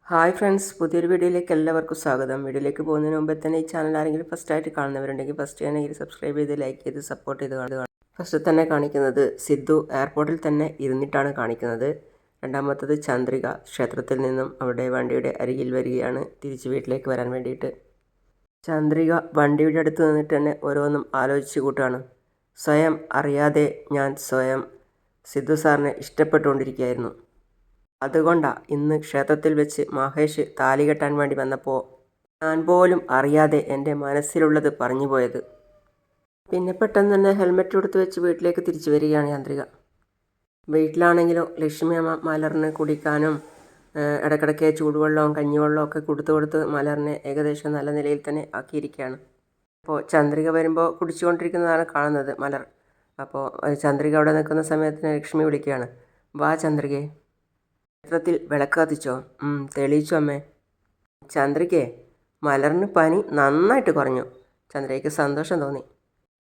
Hi friends, പുതിയൊരു വീഡിയോയിലേക്ക് എല്ലാവർക്കും സ്വാഗതം. വീഡിയോയിലേക്ക് പോകുന്നതിന് മുമ്പേ തന്നെ ഈ ചാനൽ ആരെങ്കിലും ഫസ്റ്റായിട്ട് കാണുന്നവരുണ്ടെങ്കിൽ ഫസ്റ്റ് ആണെങ്കിൽ സബ്സ്ക്രൈബ് ചെയ്ത് ലൈക്ക് ചെയ്ത് സപ്പോർട്ട് ചെയ്ത് കാണുക. ഫസ്റ്റ് തന്നെ കാണിക്കുന്നത് സിദ്ധു എയർപോർട്ടിൽ തന്നെ ഇരുന്നിട്ടാണ് കാണിക്കുന്നത്. രണ്ടാമത്തത് ചന്ദ്രിക ക്ഷേത്രത്തിൽ നിന്നും അവരുടെ വണ്ടിയുടെ അരികിൽ വരികയാണ് തിരിച്ച് വീട്ടിലേക്ക് വരാൻ വേണ്ടിയിട്ട്. ചന്ദ്രിക വണ്ടിയുടെ അടുത്ത് നിന്നിട്ട് തന്നെ ഓരോന്നും ആലോചിച്ച് കൂട്ടുകയാണ്. സ്വയം അറിയാതെ ഞാൻ സ്വയം സിദ്ധു സാറിനെ ഇഷ്ടപ്പെട്ടുകൊണ്ടിരിക്കുകയായിരുന്നു. അതുകൊണ്ടാണ് ഇന്ന് ക്ഷേത്രത്തിൽ വെച്ച് മഹേഷ് താലി കെട്ടാൻ വേണ്ടി വന്നപ്പോൾ ഞാൻ പോലും അറിയാതെ എൻ്റെ മനസ്സിലുള്ളത് പറഞ്ഞു പോയത്. പിന്നെ പെട്ടെന്ന് തന്നെ ഹെൽമെറ്റ് കൊടുത്ത് വെച്ച് വീട്ടിലേക്ക് തിരിച്ചു വരികയാണ് ചന്ദ്രിക. വീട്ടിലാണെങ്കിലോ ലക്ഷ്മി അമ്മ മലറിന് കുടിക്കാനും ഇടയ്ക്കിടയ്ക്ക് ചൂടുവെള്ളവും കഞ്ഞിവെള്ളവും ഒക്കെ കൊടുത്ത് മലറിനെ ഏകദേശം നല്ല നിലയിൽ തന്നെ ആക്കിയിരിക്കുകയാണ്. അപ്പോൾ ചന്ദ്രിക വരുമ്പോൾ കുടിച്ചുകൊണ്ടിരിക്കുന്നതാണ് കാണുന്നത് മലർ. അപ്പോൾ ചന്ദ്രിക അവിടെ നിൽക്കുന്ന സമയത്തിന് ലക്ഷ്മി വിളിക്കുകയാണ്, വാ ചന്ദ്രികേ. ക്ഷേത്രത്തിൽ വിളക്ക് കത്തിച്ചോ? തെളിയിച്ചു അമ്മേ. ചന്ദ്രികയെ മലറിന് പനി നന്നായിട്ട് കുറഞ്ഞു. ചന്ദ്രികയ്ക്ക് സന്തോഷം തോന്നി.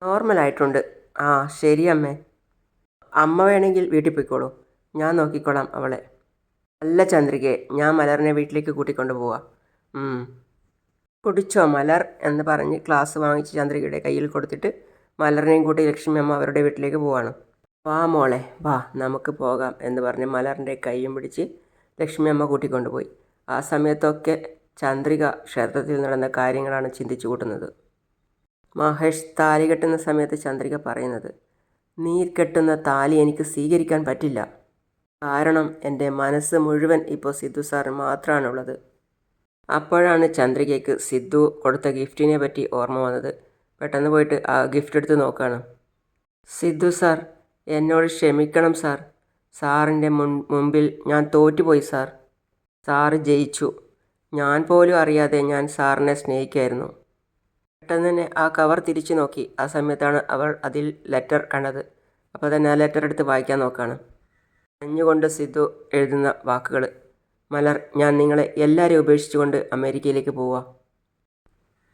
നോർമലായിട്ടുണ്ട്. ആ ശരി അമ്മേ. അമ്മ വേണമെങ്കിൽ വീട്ടിൽ പോയിക്കോളൂ, ഞാൻ നോക്കിക്കോളാം അവളെ. അല്ല ചന്ദ്രികയെ, ഞാൻ മലറിനെ വീട്ടിലേക്ക് കൂട്ടിക്കൊണ്ട് പോവാം. കുടിച്ചോ മലർ എന്ന് പറഞ്ഞ് ഗ്ലാസ് വാങ്ങിച്ച് ചന്ദ്രികയുടെ കയ്യിൽ കൊടുത്തിട്ട് മലറിനെയും കൂട്ടി ലക്ഷ്മി അമ്മ അവരുടെ വീട്ടിലേക്ക് പോവാണ്. വാ മോളെ വാ, നമുക്ക് പോകാം എന്ന് പറഞ്ഞ് മലറിൻ്റെ കൈയും പിടിച്ച് ലക്ഷ്മി അമ്മ കൂട്ടിക്കൊണ്ടുപോയി. ആ സമയത്തൊക്കെ ചന്ദ്രിക ക്ഷേത്രത്തിൽ നടന്ന കാര്യങ്ങളാണ് ചിന്തിച്ചു കൂട്ടുന്നത്. മഹേഷ് താലി കെട്ടുന്ന സമയത്ത് ചന്ദ്രിക പറയുന്നത്, നീ കെട്ടുന്ന താലി എനിക്ക് സ്വീകരിക്കാൻ പറ്റില്ല. കാരണം എൻ്റെ മനസ്സ് മുഴുവൻ ഇപ്പോൾ സിദ്ധു സാർ മാത്രമാണുള്ളത്. അപ്പോഴാണ് ചന്ദ്രികയ്ക്ക് സിദ്ധു കൊടുത്ത ഗിഫ്റ്റിനെ പറ്റി ഓർമ്മ വന്നത്. പെട്ടെന്ന് പോയിട്ട് ആ ഗിഫ്റ്റ് എടുത്ത് നോക്കുകയാണ്. സിദ്ധു സാർ, എന്നോട് ക്ഷമിക്കണം സാർ. സാറിൻ്റെ മുമ്പിൽ ഞാൻ തോറ്റുപോയി സാർ. സാറ് ജയിച്ചു. ഞാൻ പോലും അറിയാതെ ഞാൻ സാറിനെ സ്നേഹിക്കുമായിരുന്നു. പെട്ടെന്ന് തന്നെ ആ കവർ തിരിച്ചു നോക്കി. ആ സമയത്താണ് അവൾ അതിൽ ലെറ്റർ കണ്ടത്. അപ്പോൾ തന്നെ ആ ലെറ്റർ എടുത്ത് വായിക്കാൻ നോക്കുകയാണ്. കരഞ്ഞുകൊണ്ട് സിദ്ധു എഴുതുന്ന വാക്കുകൾ, മലർ, ഞാൻ നിങ്ങളെ എല്ലാവരെയും ഉപേക്ഷിച്ചുകൊണ്ട് അമേരിക്കയിലേക്ക് പോവുക.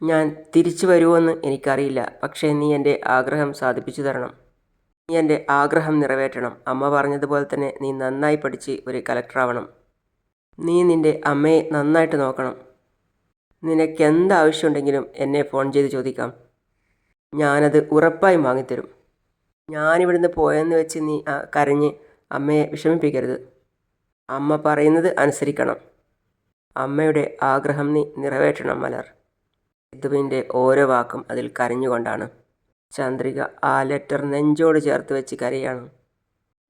ഞാൻ തിരിച്ചു വരുമോയെന്ന് എനിക്കറിയില്ല, പക്ഷേ നീ എൻ്റെ ആഗ്രഹം സാധിപ്പിച്ചു തരണം. നീ എൻ്റെ ആഗ്രഹം നിറവേറ്റണം. അമ്മ പറഞ്ഞതുപോലെ തന്നെ നീ നന്നായി പഠിച്ച് ഒരു കളക്ടറാവണം. നീ നിൻ്റെ അമ്മയെ നന്നായിട്ട് നോക്കണം. നിനക്ക് എന്താവശ്യമുണ്ടെങ്കിലും എന്നെ ഫോൺ ചെയ്ത് ചോദിക്കാം. ഞാനത് ഉറപ്പായും വാങ്ങിത്തരും. ഞാനിവിടുന്ന് പോയെന്ന് വെച്ച് നീ കരഞ്ഞ് അമ്മയെ വിഷമിപ്പിക്കരുത്. അമ്മ പറയുന്നത് അനുസരിക്കണം. അമ്മയുടെ ആഗ്രഹം നീ നിറവേറ്റണം മലർ. സിദ്ധുവിൻ്റെ ഓരോ വാക്കും അതിൽ കരഞ്ഞുകൊണ്ടാണ്. ചന്ദ്രിക ആ ലെറ്റർ നെഞ്ചോട് ചേർത്ത് വെച്ച് കരയാണ്.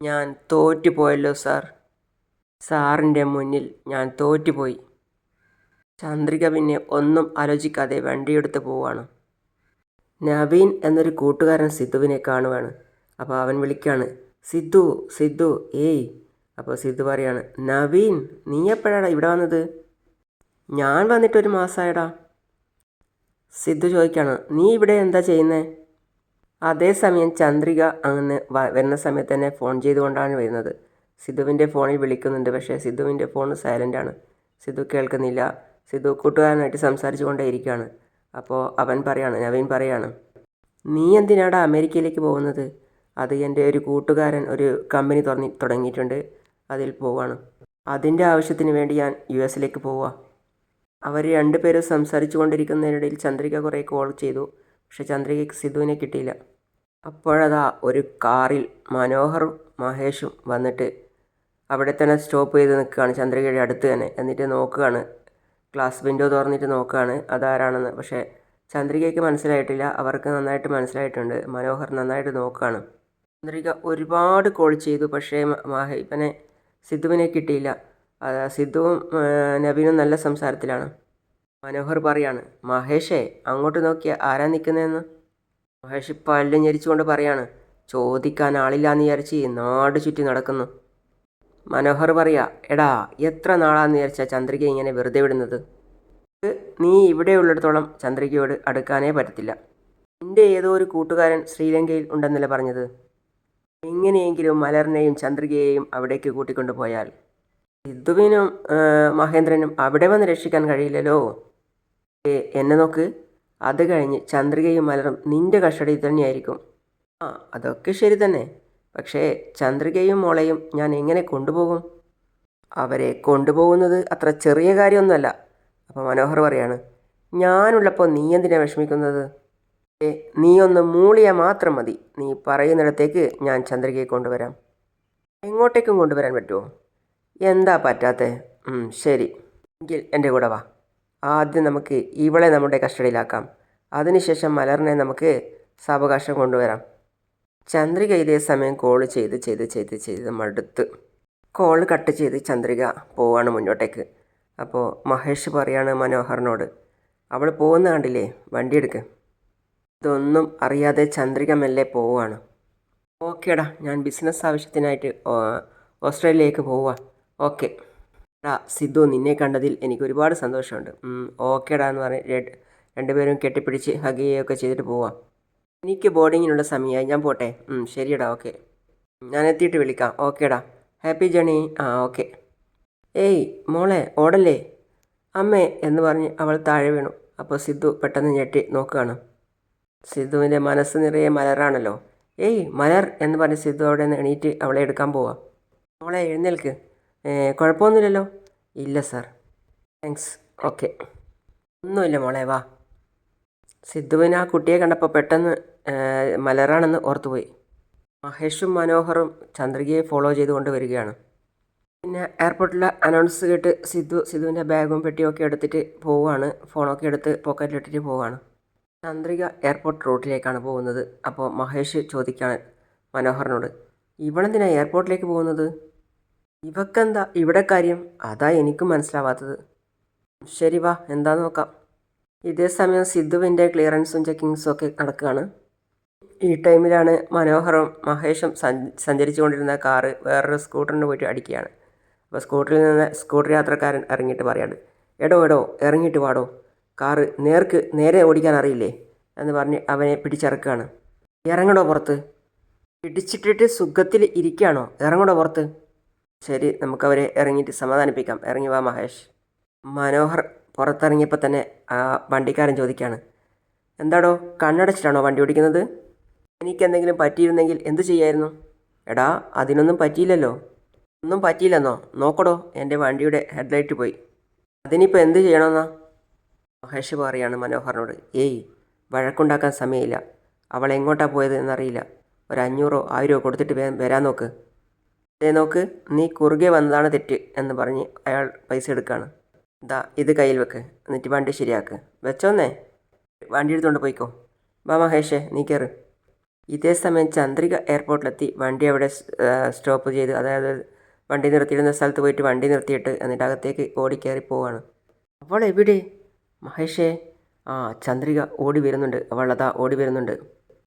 ഞാൻ തോറ്റുപോയല്ലോ സാർ. സാറിൻ്റെ മുന്നിൽ ഞാൻ തോറ്റുപോയി. ചന്ദ്രിക പിന്നെ ഒന്നും ആലോചിക്കാതെ വണ്ടിയെടുത്ത് പോവാണ്. നവീൻ എന്നൊരു കൂട്ടുകാരൻ സിദ്ധുവിനെ കാണുവാണ്. അപ്പോൾ അവൻ വിളിക്കുകയാണ്, സിദ്ധു സിദ്ധു ഏയ്. അപ്പോൾ സിദ്ധു പറയാണ്, നവീൻ, നീ എപ്പോഴാടാ ഇവിടെ വന്നത്? ഞാൻ വന്നിട്ടൊരു മാസമായടാ. സിദ്ധു ചോദിക്കുകയാണ്, നീ ഇവിടെ എന്താ ചെയ്യുന്നത്? അതേസമയം ചന്ദ്രിക അങ്ങ് വരുന്ന സമയത്ത് തന്നെ ഫോൺ ചെയ്തുകൊണ്ടാണ് വരുന്നത്. സിദ്ധുവിൻ്റെ ഫോണിൽ വിളിക്കുന്നുണ്ട്, പക്ഷേ സിദ്ധുവിൻ്റെ ഫോൺ സൈലൻ്റാണ്. സിദ്ധു കേൾക്കുന്നില്ല. സിദ്ധു കൂട്ടുകാരനായിട്ട് സംസാരിച്ചു കൊണ്ടേ ഇരിക്കുകയാണ്. അപ്പോൾ നവീൻ പറയാണ്, നീ എന്തിനാടാ അമേരിക്കയിലേക്ക് പോകുന്നത്? അത് എൻ്റെ ഒരു കൂട്ടുകാരൻ ഒരു കമ്പനി തുടങ്ങിയിട്ടുണ്ട്, അതിൽ പോവാണ്. അതിൻ്റെ ആവശ്യത്തിന് വേണ്ടി ഞാൻ US പോവുക. അവർ രണ്ടുപേരും സംസാരിച്ചു കൊണ്ടിരിക്കുന്നതിനിടയിൽ ചന്ദ്രിക കുറേ കോൾ ചെയ്തു, പക്ഷേ ചന്ദ്രികയ്ക്ക് സിദ്ധുവിനെ കിട്ടിയില്ല. അപ്പോഴതാ ഒരു കാറിൽ മനോഹറും മഹേഷും വന്നിട്ട് അവിടെ തന്നെ സ്റ്റോപ്പ് ചെയ്ത് നിൽക്കുകയാണ്, ചന്ദ്രികയുടെ അടുത്ത് തന്നെ. എന്നിട്ട് നോക്കുകയാണ്, ഗ്ലാസ് വിൻഡോ തുറന്നിട്ട് നോക്കുകയാണ് അതാരാണെന്ന്. പക്ഷേ ചന്ദ്രികയ്ക്ക് മനസ്സിലായിട്ടില്ല. അവർക്ക് നന്നായിട്ട് മനസ്സിലായിട്ടുണ്ട്. മനോഹർ നന്നായിട്ട് നോക്കുകയാണ്. ചന്ദ്രിക ഒരുപാട് കോൾ ചെയ്തു, പക്ഷേ സിദ്ധുവിനെ കിട്ടിയില്ല. സിദ്ധുവും നവീനും നല്ല സംസാരത്തിലാണ്. മനോഹർ പറയാണ്, മഹേഷേ, അങ്ങോട്ട് നോക്കിയാൽ ആരാ നിൽക്കുന്നതെന്ന്. മഹേഷ് പല്ല് ഞെരിച്ചുകൊണ്ട് പറയാണ്, ചോദിക്കാൻ ആളില്ലാന്ന് വിചാരിച്ച് നാട് ചുറ്റി നടക്കുന്നു. മനോഹർ പറയാ, എടാ, എത്ര നാളാന്ന് വിചാരിച്ചാൽ ചന്ദ്രിക ഇങ്ങനെ വെറുതെ വിടുന്നത്? നീ ഇവിടെ ഉള്ളിടത്തോളം ചന്ദ്രികയോട് അടുക്കാനേ പറ്റത്തില്ല. നിൻ്റെ ഏതോ ഒരു കൂട്ടുകാരൻ ശ്രീലങ്കയിൽ ഉണ്ടെന്നല്ലേ പറഞ്ഞത്? എങ്ങനെയെങ്കിലും മലറിനെയും ചന്ദ്രികയെയും അവിടേക്ക് കൂട്ടിക്കൊണ്ടു പോയാൽ സിദ്ധുവിനും മഹേന്ദ്രനും അവിടെ വന്ന് രക്ഷിക്കാൻ കഴിയില്ലല്ലോ. എന്നെ നോക്ക്, അത് കഴിഞ്ഞ് ചന്ദ്രികയും മലറും നിൻ്റെ കസ്റ്റഡിയിൽ തന്നെയായിരിക്കും. അതൊക്കെ ശരി തന്നെ, പക്ഷേ ചന്ദ്രികയും മോളെയും ഞാൻ എങ്ങനെ കൊണ്ടുപോകും? അവരെ കൊണ്ടുപോകുന്നത് അത്ര ചെറിയ കാര്യമൊന്നുമല്ല. അപ്പോൾ മനോഹർ പറയാണ്, ഞാനുള്ളപ്പോൾ നീ എന്തിനാണ് വിഷമിക്കുന്നത്? നീ ഒന്ന് മൂളിയാൽ മാത്രം മതി. നീ പറയുന്നിടത്തേക്ക് ഞാൻ ചന്ദ്രികയെ കൊണ്ടുവരാം. എങ്ങോട്ടേക്കും കൊണ്ടുവരാൻ പറ്റുമോ? എന്താ പറ്റാത്തേ? ശരി, എങ്കിൽ എൻ്റെ കൂടെ വാ. ആദ്യം നമുക്ക് ഇവളെ നമ്മുടെ കസ്റ്റഡിയിലാക്കാം. അതിനുശേഷം മലറിനെ നമുക്ക് സാവകാശം കൊണ്ടുവരാം. ചന്ദ്രിക ഇതേ സമയം കോൾ ചെയ്ത് മടുത്ത് കോൾ കട്ട് ചെയ്ത് ചന്ദ്രിക പോവാണ് മുന്നോട്ടേക്ക്. അപ്പോൾ മഹേഷ് പറയാണ് മനോഹറിനോട്, അവൾ പോകുന്ന കണ്ടില്ലേ, വണ്ടി എടുക്ക്. ഇതൊന്നും അറിയാതെ ചന്ദ്രിക മെല്ലെ പോവുകയാണ്. ഓക്കേടാ, ഞാൻ ബിസിനസ് ആവശ്യത്തിനായിട്ട് ഓസ്ട്രേലിയയിലേക്ക് പോവാ. ഓക്കെ എടാ സിദ്ധു, നിന്നെ കണ്ടതിൽ എനിക്ക് ഒരുപാട് സന്തോഷമുണ്ട്. ഓക്കേടാ എന്ന് പറഞ്ഞ് രണ്ടുപേരും കെട്ടിപ്പിടിച്ച് ഹഗ് ചെയ്യുകയൊക്കെ ചെയ്തിട്ട് പോവാം. എനിക്ക് ബോർഡിങ്ങിനുള്ള സമയമായി, ഞാൻ പോട്ടെ. ശരിയടാ, ഓക്കെ, ഞാൻ എത്തിയിട്ട് വിളിക്കാം. ഓക്കേടാ, ഹാപ്പി ജേണി. ഓക്കെ. ഏയ് മോളെ, ഓടല്ലേ അമ്മേ എന്ന് പറഞ്ഞ് അവൾ താഴെ വീണു. അപ്പോൾ സിദ്ധു പെട്ടെന്ന് ഞെട്ടി നോക്കുകയാണ്. സിദ്ധുവിൻ്റെ മനസ്സ് നിറയെ മലറാണല്ലോ. ഏയ് മലർ എന്ന് പറഞ്ഞ് സിദ്ധു അവിടെ നിന്ന് എണീറ്റ് അവളെ എടുക്കാൻ പോവാം. മോളെ എഴുന്നേൽക്ക്. കുഴപ്പമൊന്നുമില്ലല്ലോ? ഇല്ല സാർ. താങ്ക്സ്. ഓക്കെ, ഒന്നുമില്ല മോളെ, വാ. സിദ്ധുവിന് ആ കുട്ടിയെ കണ്ടപ്പോൾ പെട്ടെന്ന് മലറാണെന്ന് ഓർത്തുപോയി. മഹേഷും മനോഹറും ചന്ദ്രികയെ ഫോളോ ചെയ്തുകൊണ്ട് വരികയാണ്. പിന്നെ എയർപോർട്ടിൽ അനൗൺസ് കേട്ട് സിദ്ധുവിൻ്റെ ബാഗും പെട്ടിയൊക്കെ എടുത്തിട്ട് പോവുകയാണ്. ഫോണൊക്കെ എടുത്ത് പോക്കറ്റിലിട്ടിട്ട് പോവുകയാണ്. ചന്ദ്രിക എയർപോർട്ട് റൂട്ടിലേക്കാണ് പോകുന്നത്. അപ്പോൾ മഹേഷ് ചോദിക്കുകയാണ് മനോഹറിനോട്, ഇവളെന്തിനാ എയർപോർട്ടിലേക്ക് പോകുന്നത്? ഇവക്കെന്താ ഇവിടെ കാര്യം? അതാ എനിക്കും മനസ്സിലാവാത്തത്. ശരി വാ, എന്താന്ന് നോക്കാം. ഇതേ സമയം സിദ്ധുവിൻ്റെ ക്ലിയറൻസും ചെക്കിങ്സും ഒക്കെ നടക്കുകയാണ്. ഈ ടൈമിലാണ് മനോഹറും മഹേഷും സഞ്ചരിച്ചു കൊണ്ടിരുന്ന കാറ് വേറൊരു സ്കൂട്ടറിന് പോയിട്ട് അടിക്കുകയാണ്. അപ്പോൾ സ്കൂട്ടറിൽ നിന്ന് സ്കൂട്ടർ യാത്രക്കാരൻ ഇറങ്ങിയിട്ട് പറയാണ്, എടോ ഇറങ്ങിയിട്ട് വാടോ, കാറ് നേരെ ഓടിക്കാൻ അറിയില്ലേ എന്ന് പറഞ്ഞ് അവനെ പിടിച്ചിറക്കുകയാണ്. ഇറങ്ങടോ പുറത്ത്. പിടിച്ചിട്ടിട്ട് സുഖത്തിൽ ഇരിക്കുകയാണോ? ഇറങ്ങടോ പുറത്ത്. ശരി, നമുക്കവരെ ഇറങ്ങിയിട്ട് സമാധാനിപ്പിക്കാം. ഇറങ്ങി വാ മഹേഷ്. മനോഹർ പുറത്തിറങ്ങിയപ്പോൾ തന്നെ ആ വണ്ടിക്കാരൻ ചോദിക്കുകയാണ്, എന്താടോ കണ്ണടച്ചിട്ടാണോ വണ്ടി ഓടിക്കുന്നത്? എനിക്കെന്തെങ്കിലും പറ്റിയിരുന്നെങ്കിൽ എന്തു ചെയ്യായിരുന്നു? എടാ അതിനൊന്നും പറ്റിയില്ലല്ലോ. ഒന്നും പറ്റിയില്ലെന്നോ? നോക്കടോ, എൻ്റെ വണ്ടിയുടെ ഹെഡ്ലൈറ്റ് പോയി. അതിനിപ്പോൾ എന്ത് ചെയ്യണമെന്നാ? മഹേഷ് പറയാണ് മനോഹറിനോട്, ഏയ് വഴക്കുണ്ടാക്കാൻ സമയമില്ല. അവൾ എങ്ങോട്ടാണ് പോയത് എന്നറിയില്ല. ഒരു 500-1000 കൊടുത്തിട്ട് വരാൻ നോക്ക്. നോക്ക്, നീ കുറുകെ വന്നതാണ് തെറ്റ് എന്ന് പറഞ്ഞ് അയാൾ പൈസ എടുക്കുകയാണ്. ഇത് കയ്യിൽ വെക്ക്, എന്നിട്ട് വണ്ടി ശരിയാക്ക്. വെച്ചോന്നേ, വണ്ടി എടുത്തുകൊണ്ട് പോയിക്കോ. വാ മഹേഷേ, നീ കയറ്. ഇതേ സമയം ചന്ദ്രിക എയർപോർട്ടിലെത്തി വണ്ടി അവിടെ സ്റ്റോപ്പ് ചെയ്ത്, അതായത് വണ്ടി നിർത്തിയിടുന്ന സ്ഥലത്ത് പോയിട്ട് വണ്ടി നിർത്തിയിട്ട് എന്നിട്ട് അകത്തേക്ക് ഓടിക്കയറി പോവാണ്. അവൾ എവിടെ? മഹേഷേ, ചന്ദ്രിക ഓടി വരുന്നുണ്ട്. അവളതാ ഓടി വരുന്നുണ്ട്.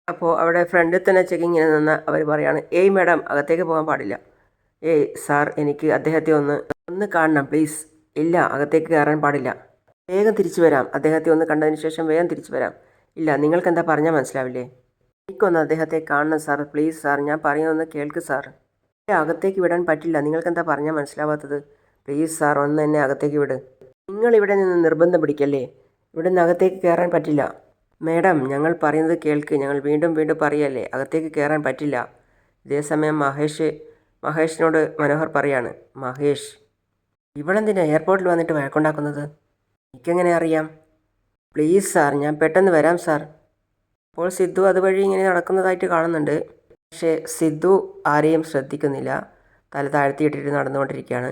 അപ്പോൾ അവിടെ ഫ്രണ്ടിൽ തന്നെ ചെക്കിങ്ങിന് നിന്ന് അവർ പറയാണ്, ഏയ് മാഡം, അകത്തേക്ക് പോകാൻ പാടില്ല. ഏയ് സാർ, എനിക്ക് അദ്ദേഹത്തെ ഒന്ന് കാണണം പ്ലീസ്. ഇല്ല, അകത്തേക്ക് കയറാൻ പാടില്ല. വേഗം തിരിച്ചു വരാം. അദ്ദേഹത്തെ ഒന്ന് കണ്ടതിന് ശേഷം വേഗം തിരിച്ചു വരാം. ഇല്ല, നിങ്ങൾക്ക് എന്താ പറഞ്ഞാൽ മനസ്സിലാവില്ലേ? എനിക്കൊന്ന് അദ്ദേഹത്തെ കാണണം സാർ, പ്ലീസ് സാർ, ഞാൻ പറയുന്നൊന്ന് കേൾക്ക് സാർ. അകത്തേക്ക് വിടാൻ പറ്റില്ല. നിങ്ങൾക്ക് എന്താ പറഞ്ഞാൽ മനസ്സിലാവാത്തത്? പ്ലീസ് സാർ, ഒന്ന് എന്നെ അകത്തേക്ക് വിട്. നിങ്ങൾ ഇവിടെ നിന്ന് നിർബന്ധം പിടിക്കല്ലേ. ഇവിടെ നിന്ന് അകത്തേക്ക് കയറാൻ പറ്റില്ല. മാഡം, ഞങ്ങൾ പറയുന്നത് കേൾക്ക്. ഞങ്ങൾ വീണ്ടും വീണ്ടും പറയല്ലേ, അകത്തേക്ക് കയറാൻ പറ്റില്ല. ഇതേസമയം മഹേഷിനോട് മനോഹർ പറയാണ്, മഹേഷ്, ഇവളെന്തിനാ എയർപോർട്ടിൽ വന്നിട്ട് വഴക്കുണ്ടാക്കുന്നത്? എനിക്കെങ്ങനെ അറിയാം? പ്ലീസ് സാർ, ഞാൻ പെട്ടെന്ന് വരാം സാർ. അപ്പോൾ സിദ്ധു അതുവഴി ഇങ്ങനെ നടക്കുന്നതായിട്ട് കാണുന്നുണ്ട്. പക്ഷേ സിദ്ധു ആരെയും ശ്രദ്ധിക്കുന്നില്ല. തല താഴ്ത്തിയിട്ടിട്ട് നടന്നുകൊണ്ടിരിക്കുകയാണ്.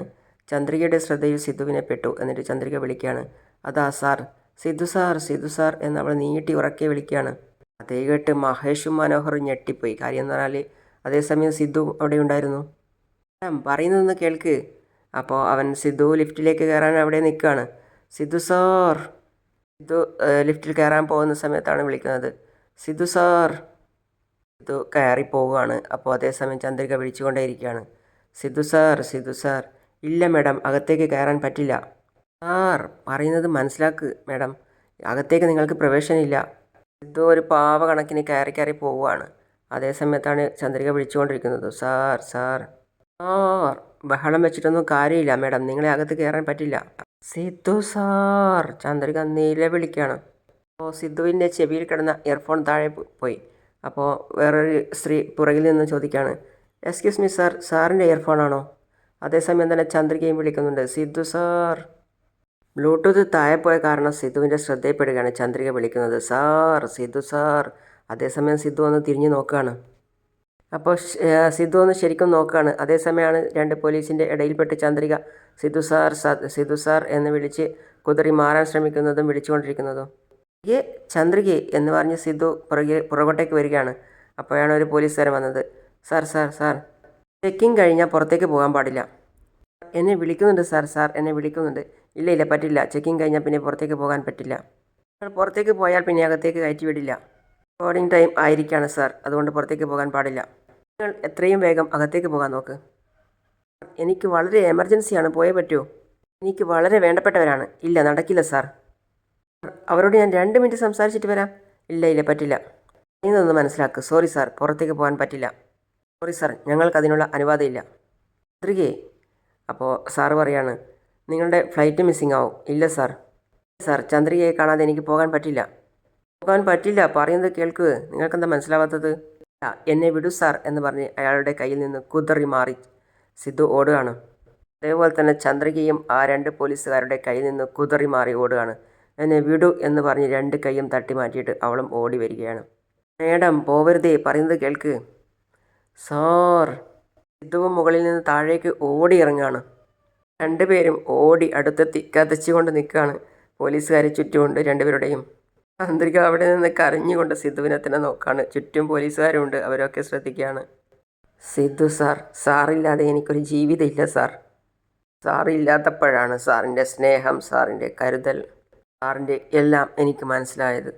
ചന്ദ്രികയുടെ ശ്രദ്ധയിൽ സിദ്ധുവിനെ പെട്ടു. എന്നിട്ട് ചന്ദ്രിക വിളിക്കുകയാണ്, അതാ സാർ, സിദ്ധു സാർ എന്നവൾ നീട്ടി ഉറക്കെ വിളിക്കുകയാണ്. അതേ കേട്ട് മഹേഷും മനോഹറും ഞെട്ടിപ്പോയി. കാര്യം എന്ന് പറഞ്ഞാൽ അതേസമയം സിദ്ധു അവിടെ ഉണ്ടായിരുന്നു. പറയുന്നതൊന്ന് കേൾക്ക്. അപ്പോൾ അവൻ സിദ്ധു ലിഫ്റ്റിലേക്ക് കയറാൻ അവിടെ നിൽക്കുകയാണ്. സിദ്ധു സാർ. സിദ്ധു ലിഫ്റ്റിൽ കയറാൻ പോകുന്ന സമയത്താണ് വിളിക്കുന്നത്, സിദ്ധു സാർ. സിദ്ധു കയറി പോവുകയാണ്. അപ്പോൾ അതേസമയം ചന്ദ്രിക വിളിച്ചുകൊണ്ടേയിരിക്കുകയാണ്, സിദ്ധു സാർ. ഇല്ല മാഡം, അകത്തേക്ക് കയറാൻ പറ്റില്ല. സാർ, പറയുന്നത് മനസ്സിലാക്ക് മാഡം, അകത്തേക്ക് നിങ്ങൾക്ക് പ്രവേശനമില്ല. സിദ്ധു ഒരു പാവ കണക്കിന് കയറി പോവുകയാണ്. അതേസമയത്താണ് ചന്ദ്രിക വിളിച്ചുകൊണ്ടിരിക്കുന്നത്, സാർ. ബഹളം വെച്ചിട്ടൊന്നും കാര്യമില്ല മാഡം, നിങ്ങളെ അകത്ത് കയറാൻ പറ്റില്ല. സിദ്ധു സാർ. ചന്ദ്രിക നിലവിളിക്കുകയാണ്. അപ്പോൾ സിദ്ധുവിൻ്റെ ചെവിയിൽ കിടന്ന ഇയർഫോൺ താഴെ പോയി. അപ്പോൾ വേറൊരു സ്ത്രീ പുറകിൽ നിന്ന് ചോദിക്കുകയാണ്, എക്സ്ക്യൂസ് മീ സാർ, സാറിൻ്റെ ഇയർഫോണാണോ? അതേസമയം തന്നെ ചന്ദ്രികയും വിളിക്കുന്നുണ്ട്, സിദ്ധു സാർ. ബ്ലൂടൂത്ത് താഴെ പോയ കാരണം സിദ്ധുവിൻ്റെ ശ്രദ്ധയിൽപ്പെടുകയാണ് ചന്ദ്രിക വിളിക്കുന്നത്, സാർ, സിദ്ധു സാർ. അതേസമയം സിദ്ധു ഒന്ന് തിരിഞ്ഞു നോക്കുകയാണ്. അപ്പോൾ സിദ്ധു ഒന്ന് ശരിക്കും നോക്കുകയാണ്. അതേസമയമാണ് രണ്ട് പോലീസിൻ്റെ ഇടയിൽപ്പെട്ട് ചന്ദ്രിക സിദ്ധു സാർ, സിദ്ധു സാർ എന്ന് വിളിച്ച് കുതറി മാറാൻ ശ്രമിക്കുന്നതും വിളിച്ചുകൊണ്ടിരിക്കുന്നതും. ചന്ദ്രികെ എന്ന് പറഞ്ഞ് സിദ്ധു പുറകോട്ടേക്ക് വരികയാണ്. അപ്പോഴാണ് ഒരു പോലീസുകാരൻ വന്നത്. സാർ, സാർ, സാർ, ചെക്കിങ് കഴിഞ്ഞാൽ പുറത്തേക്ക് പോകാൻ പാടില്ല. എന്നെ വിളിക്കുന്നുണ്ട് സാർ, സാർ എന്നെ വിളിക്കുന്നുണ്ട്. ഇല്ല ഇല്ല, പറ്റില്ല. ചെക്കിങ് കഴിഞ്ഞാൽ പിന്നെ പുറത്തേക്ക് പോകാൻ പറ്റില്ല. പുറത്തേക്ക് പോയാൽ പിന്നെ അകത്തേക്ക് കയറ്റി വിടില്ല. ബോർഡിംഗ് ടൈം ആയിരിക്കുകയാണ് സാർ, അതുകൊണ്ട് പുറത്തേക്ക് പോകാൻ പാടില്ല. നിങ്ങൾ എത്രയും വേഗം അകത്തേക്ക് പോകാൻ നോക്ക്. എനിക്ക് വളരെ എമർജൻസിയാണ്, പോയേ പറ്റൂ. എനിക്ക് വളരെ വേണ്ടപ്പെട്ടവരാണ്. ഇല്ല, നടക്കില്ല സാർ. അവരോട് ഞാൻ 2 മിനിറ്റ് സംസാരിച്ചിട്ട് വരാം. ഇല്ല ഇല്ല, പറ്റില്ല. ഇതൊന്ന് മനസ്സിലാക്ക്. സോറി സാർ, പുറത്തേക്ക് പോകാൻ പറ്റില്ല. സോറി സാർ, ഞങ്ങൾക്കതിനുള്ള അനുവാദമില്ല. ചന്ദ്രികയെ. അപ്പോൾ സാറ് പറയാണ്, നിങ്ങളുടെ ഫ്ലൈറ്റ് മിസ്സിംഗ് ആവും. ഇല്ല സാർ. സാർ, ചന്ദ്രികയെ കാണാതെ എനിക്ക് പോകാൻ പറ്റില്ല. പോകാൻ പറ്റില്ല, പറയുന്നത് കേൾക്കുക. നിങ്ങൾക്കെന്താ മനസ്സിലാവാത്തത്? എന്നെ വിടൂ സാർ എന്ന് പറഞ്ഞ് അയാളുടെ കയ്യിൽ നിന്ന് കുതറി മാറി സിദ്ധു ഓടുകയാണ്. അതേപോലെ തന്നെ ചന്ദ്രികയും ആ 2 പോലീസുകാരുടെ കയ്യിൽ നിന്ന് കുതറി മാറി ഓടുകയാണ്. എന്നെ വിടൂ എന്ന് പറഞ്ഞ് 2 കൈയും തട്ടി മാറ്റിയിട്ട് അവളും ഓടി വരികയാണ്. മേഡം, പോവരുതേ, പറയുന്നത് കേൾക്ക്. സാർ. സിദ്ധുവും മുകളിൽ നിന്ന് താഴേക്ക് ഓടി ഇറങ്ങുകയാണ്. 2 പേരും ഓടി അടുത്തെത്തി കതച്ചുകൊണ്ട് നിൽക്കുകയാണ്. പോലീസുകാർ ചുറ്റുമുണ്ട് 2 പേരുടെയും. ചന്ദ്രിക അവിടെ നിന്ന് കരഞ്ഞുകൊണ്ട് സിദ്ധുവിനെ തന്നെ നോക്കുകയാണ്. ചുറ്റും പോലീസുകാരുണ്ട്, അവരൊക്കെ ശ്രദ്ധിക്കുകയാണ്. സിദ്ധു സാർ, സാറില്ലാതെ എനിക്കൊരു ജീവിതമില്ല സാർ. സാറില്ലാത്തപ്പോഴാണ് സാറിൻ്റെ സ്നേഹം, സാറിൻ്റെ കരുതൽ, സാറിൻ്റെ എല്ലാം എനിക്ക് മനസ്സിലായത്.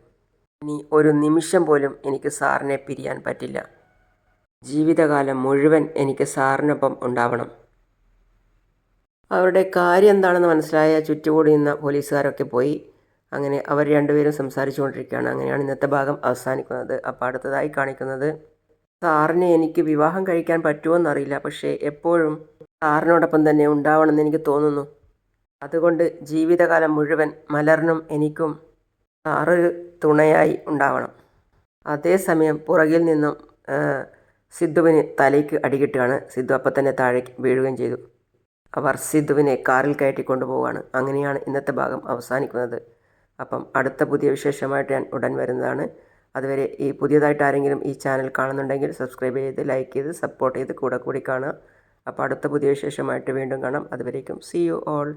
ഇനി ഒരു നിമിഷം പോലും എനിക്ക് സാറിനെ പിരിയാൻ പറ്റില്ല. ജീവിതകാലം മുഴുവൻ എനിക്ക് സാറിനൊപ്പം ഉണ്ടാവണം. അവരുടെ കാര്യം എന്താണെന്ന് മനസ്സിലായ ചുറ്റുകൂടി നിന്ന പോലീസുകാരൊക്കെ പോയി. അങ്ങനെ അവർ 2 പേരും സംസാരിച്ചു കൊണ്ടിരിക്കുകയാണ്. അങ്ങനെയാണ് ഇന്നത്തെ ഭാഗം അവസാനിക്കുന്നത്. അപ്പോൾ അടുത്തതായി കാണിക്കുന്നത്, സാറിനെ എനിക്ക് വിവാഹം കഴിക്കാൻ പറ്റുമോയെന്നറിയില്ല, പക്ഷേ എപ്പോഴും സാറിനോടൊപ്പം തന്നെ ഉണ്ടാവണമെന്ന് എനിക്ക് തോന്നുന്നു. അതുകൊണ്ട് ജീവിതകാലം മുഴുവൻ മലറിനും എനിക്കും സാറൊരു തുണയായി ഉണ്ടാവണം. അതേസമയം പുറകിൽ നിന്നും സിദ്ധുവിന് തലയ്ക്ക് അടികിട്ടുകയാണ്. സിദ്ധു അപ്പം തന്നെ താഴേക്ക് വീഴുകയും ചെയ്തു. അവർ സിദ്ധുവിനെ കാറിൽ കയറ്റി കൊണ്ടുപോവുകയാണ്. അങ്ങനെയാണ് ഇന്നത്തെ ഭാഗം അവസാനിക്കുന്നത്. അപ്പം അടുത്ത പുതിയ വിശേഷമായിട്ട് ഞാൻ ഉടൻ വരുന്നതാണ്. അതുവരെ ഈ പുതിയതായിട്ട് ആരെങ്കിലും ഈ ചാനൽ കാണുന്നുണ്ടെങ്കിൽ സബ്സ്ക്രൈബ് ചെയ്ത് ലൈക്ക് ചെയ്ത് സപ്പോർട്ട് ചെയ്ത് കൂടെ കൂടി കാണുക. അപ്പോൾ അടുത്ത പുതിയ വിശേഷമായിട്ട് വീണ്ടും കാണാം. അതുവരേക്കും സീ യു ഓൾ.